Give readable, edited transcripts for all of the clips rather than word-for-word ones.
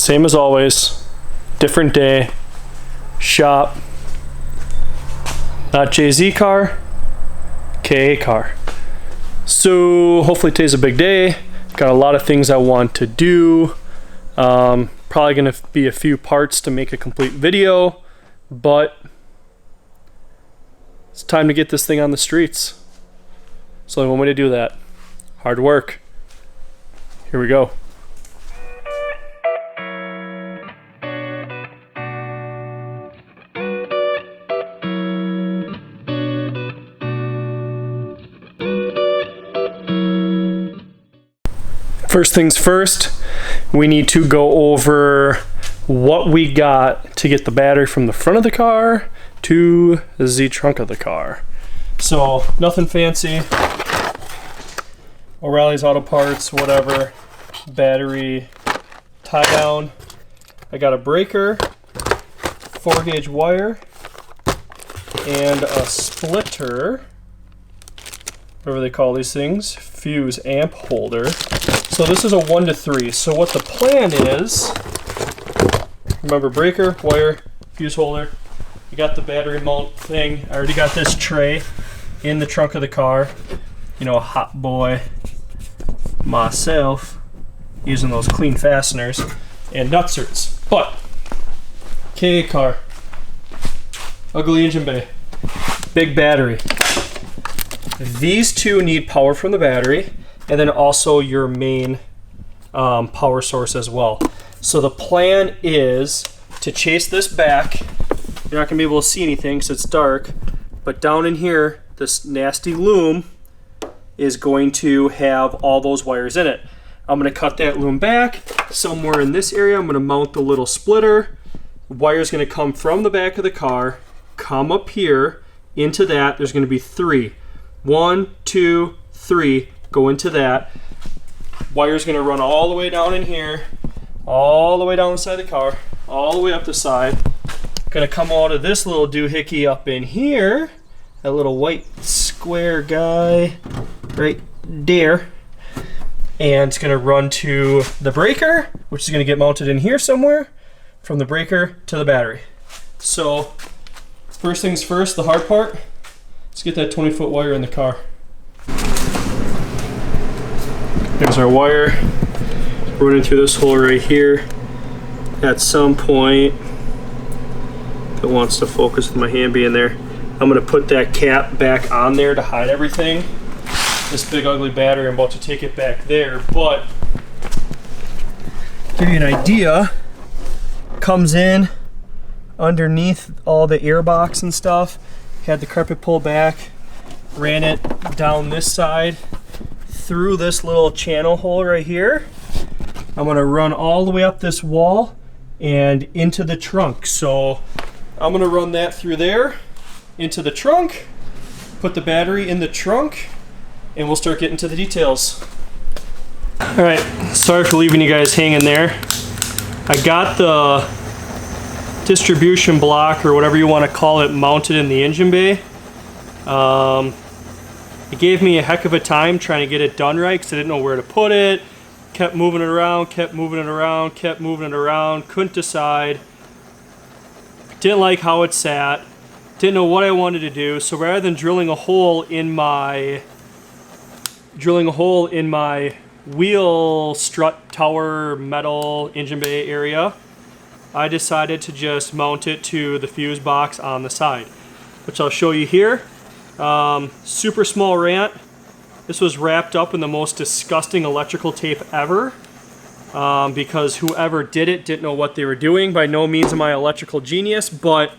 Same as always, different day, shop, not JZ car, KA car. So hopefully today's a big day. Got a lot of things I want to do. Probably gonna be a few parts to make a complete video, but it's time to get this thing on the streets. So the only way to do that, hard work. Here we go. First things first, we need to go over what we got to get the battery from the front of the car to the trunk of the car. So nothing fancy. O'Reilly's Auto Parts, whatever. Battery tie down. I got a breaker, 4-gauge wire, and a splitter, whatever they call these things, fuse amp holder. So this is a 1 to 3. So what the plan is, remember breaker, wire, fuse holder. You got the battery mount thing. I already got this tray in the trunk of the car. You know, a hot boy myself, using those clean fasteners and nutserts. But, KA car, ugly engine bay, big battery. These two need power from the battery, and then also your main power source as well. So the plan is to chase this back. You're not gonna be able to see anything because it's dark, but down in here, this nasty loom is going to have all those wires in it. I'm gonna cut that loom back. Somewhere in this area, I'm gonna mount the little splitter. The wire's gonna come from the back of the car, come up here into that. There's gonna be 3. 1, 2, 3. Go into that. Wire's gonna run all the way down in here, all the way down inside the car, all the way up the side. Gonna come out of this little doohickey up in here, that little white square guy right there, and it's gonna run to the breaker, which is gonna get mounted in here somewhere, from the breaker to the battery. So first things first, the hard part, let's get that 20-foot wire in the car. There's our wire running through this hole right here. At some point, if it wants to focus with my hand being there, I'm gonna put that cap back on there to hide everything. This big ugly battery, I'm about to take it back there, but give you an idea, comes in underneath all the air box and stuff, had the carpet pulled back, ran it down this side, through this little channel hole right here. I'm gonna run all the way up this wall and into the trunk. So I'm gonna run that through there, into the trunk, put the battery in the trunk, and we'll start getting to the details. All right, sorry for leaving you guys hanging there. I got the distribution block, or whatever you wanna call it, mounted in the engine bay. It gave me a heck of a time trying to get it done right because I didn't know where to put it. Kept moving it around, kept moving it around, kept moving it around. Couldn't decide. Didn't like how it sat. Didn't know what I wanted to do. So rather than drilling a hole in my wheel strut tower metal engine bay area, I decided to just mount it to the fuse box on the side, which I'll show you here. Super small rant. This was wrapped up in the most disgusting electrical tape ever, because whoever did it didn't know what they were doing. By no means am I an electrical genius, but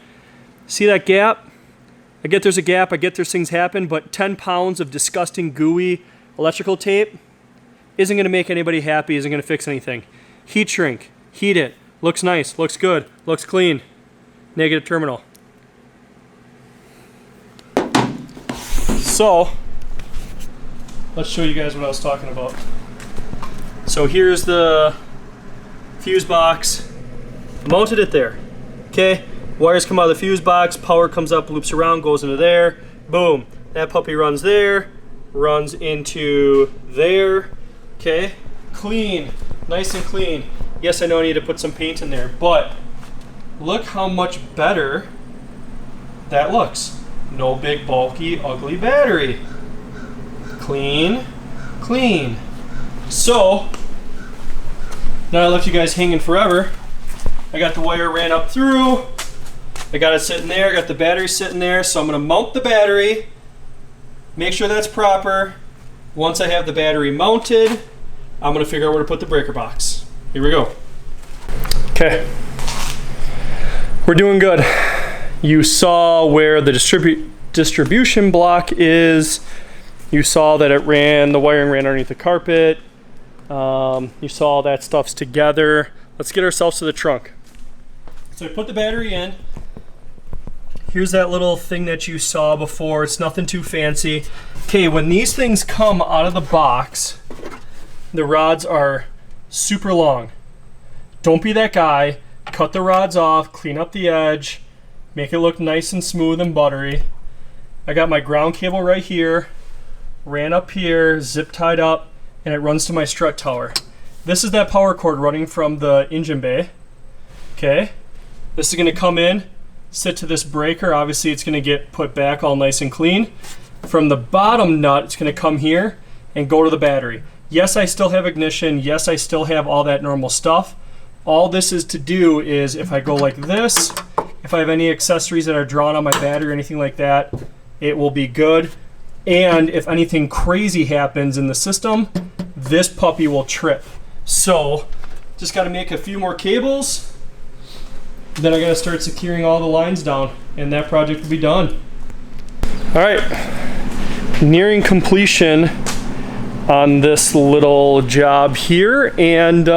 see that gap? I get there's a gap, I get there's things happen, but 10 pounds of disgusting gooey electrical tape isn't going to make anybody happy, isn't going to fix anything. Heat shrink, heat it, looks nice, looks good, looks clean. Negative terminal. So, let's show you guys what I was talking about. So here's the fuse box. I mounted it there. Okay, wires come out of the fuse box, power comes up, loops around, goes into there. Boom, that puppy runs there, runs into there. Okay, clean, nice and clean. Yes, I know I need to put some paint in there, but look how much better that looks. No big, bulky, ugly battery. Clean, clean. So, now I left you guys hanging forever. I got the wire ran up through. I got it sitting there, got the battery sitting there, so I'm gonna mount the battery, make sure that's proper. Once I have the battery mounted, I'm gonna figure out where to put the breaker box. Here we go. Okay, we're doing good. You saw where the distribution block is. You saw that the wiring ran underneath the carpet. You saw all that stuff's together. Let's get ourselves to the trunk. So I put the battery in. Here's that little thing that you saw before. It's nothing too fancy. Okay, when these things come out of the box, the rods are super long. Don't be that guy. Cut the rods off, clean up the edge, make it look nice and smooth and buttery. I got my ground cable right here, ran up here, zip tied up, and it runs to my strut tower. This is that power cord running from the engine bay. Okay, this is gonna come in, sit to this breaker. Obviously it's gonna get put back all nice and clean. From the bottom nut, it's gonna come here and go to the battery. Yes, I still have ignition. Yes, I still have all that normal stuff. All this is to do is if I go like this, if I have any accessories that are drawn on my battery or anything like that, it will be good. And if anything crazy happens in the system, this puppy will trip. So just got to make a few more cables. Then I got to start securing all the lines down and that project will be done. All right, nearing completion on this little job here. And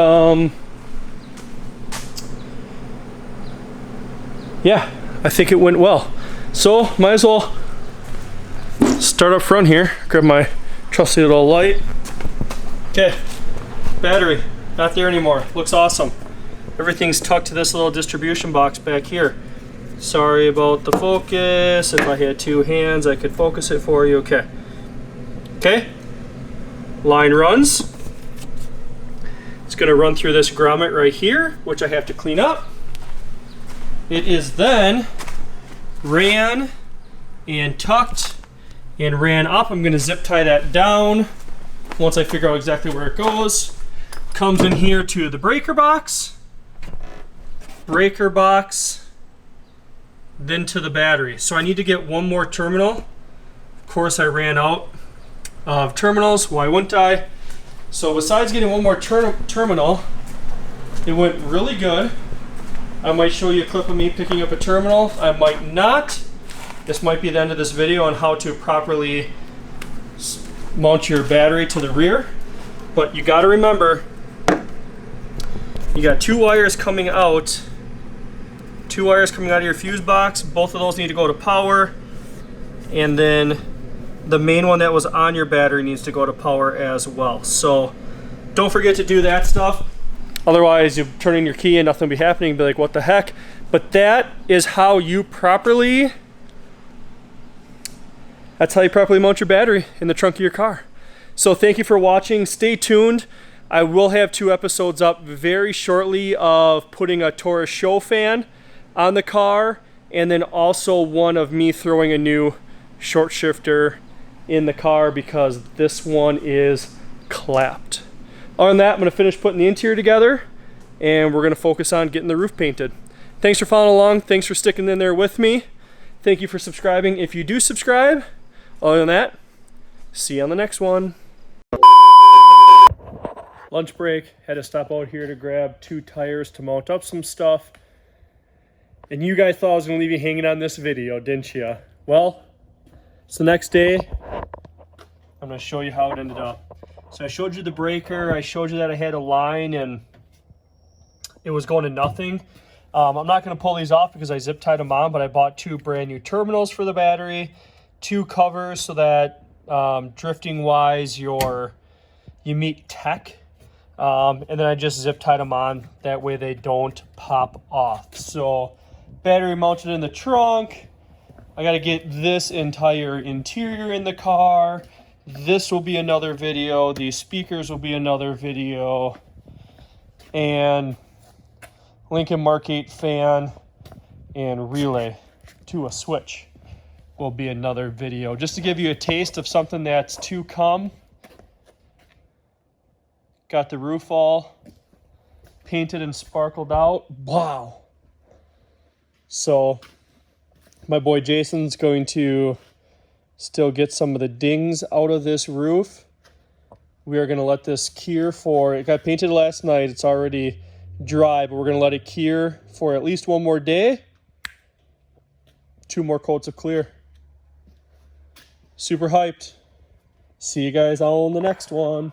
yeah, I think it went well. So might as well start up front here. Grab my trusty little light. Okay, battery, not there anymore. Looks awesome. Everything's tucked to this little distribution box back here. Sorry about the focus. If I had two hands, I could focus it for you. Okay. Okay, line runs. It's gonna run through this grommet right here, which I have to clean up. It is then ran and tucked and ran up. I'm gonna zip tie that down once I figure out exactly where it goes. Comes in here to the breaker box, then to the battery. So I need to get one more terminal. Of course, I ran out of terminals. Why wouldn't I? So besides getting one more terminal, it went really good. I might show you a clip of me picking up a terminal. I might not. This might be the end of this video on how to properly mount your battery to the rear. But you got to remember, you got two wires coming out. Two wires coming out of your fuse box. Both of those need to go to power. And then the main one that was on your battery needs to go to power as well. So don't forget to do that stuff. Otherwise, you turn in your key and nothing will be happening. Be like, what the heck? But that's how you properly mount your battery in the trunk of your car. So thank you for watching. Stay tuned. I will have 2 episodes up very shortly of putting a Taurus show fan on the car, and then also one of me throwing a new short shifter in the car because this one is clapped. Other than that, I'm going to finish putting the interior together and we're going to focus on getting the roof painted. Thanks for following along. Thanks for sticking in there with me. Thank you for subscribing if you do subscribe. Other than that, see you on the next one. Lunch break. Had to stop out here to grab 2 tires to mount up some stuff. And you guys thought I was going to leave you hanging on this video, didn't you? Well, it's the next day. I'm going to show you how it ended up. So I showed you the breaker. I showed you that I had a line and it was going to nothing. I'm not going to pull these off because I zip tied them on, but I bought 2 brand new terminals for the battery, 2 covers so that drifting wise you meet tech. And then I just zip tied them on. That way they don't pop off. So battery mounted in the trunk. I got to get this entire interior in the car. This will be another video. These speakers will be another video. and Lincoln Mark 8 fan and relay to a switch will be another video, just to give you a taste of something that's to come. Got the roof all painted and sparkled out. Wow. So my boy Jason's going to still get some of the dings out of this roof. We are going to let this cure for, it got painted last night. It's already dry, but we're going to let it cure for at least one more day. 2 more coats of clear. Super hyped. See you guys all in the next one.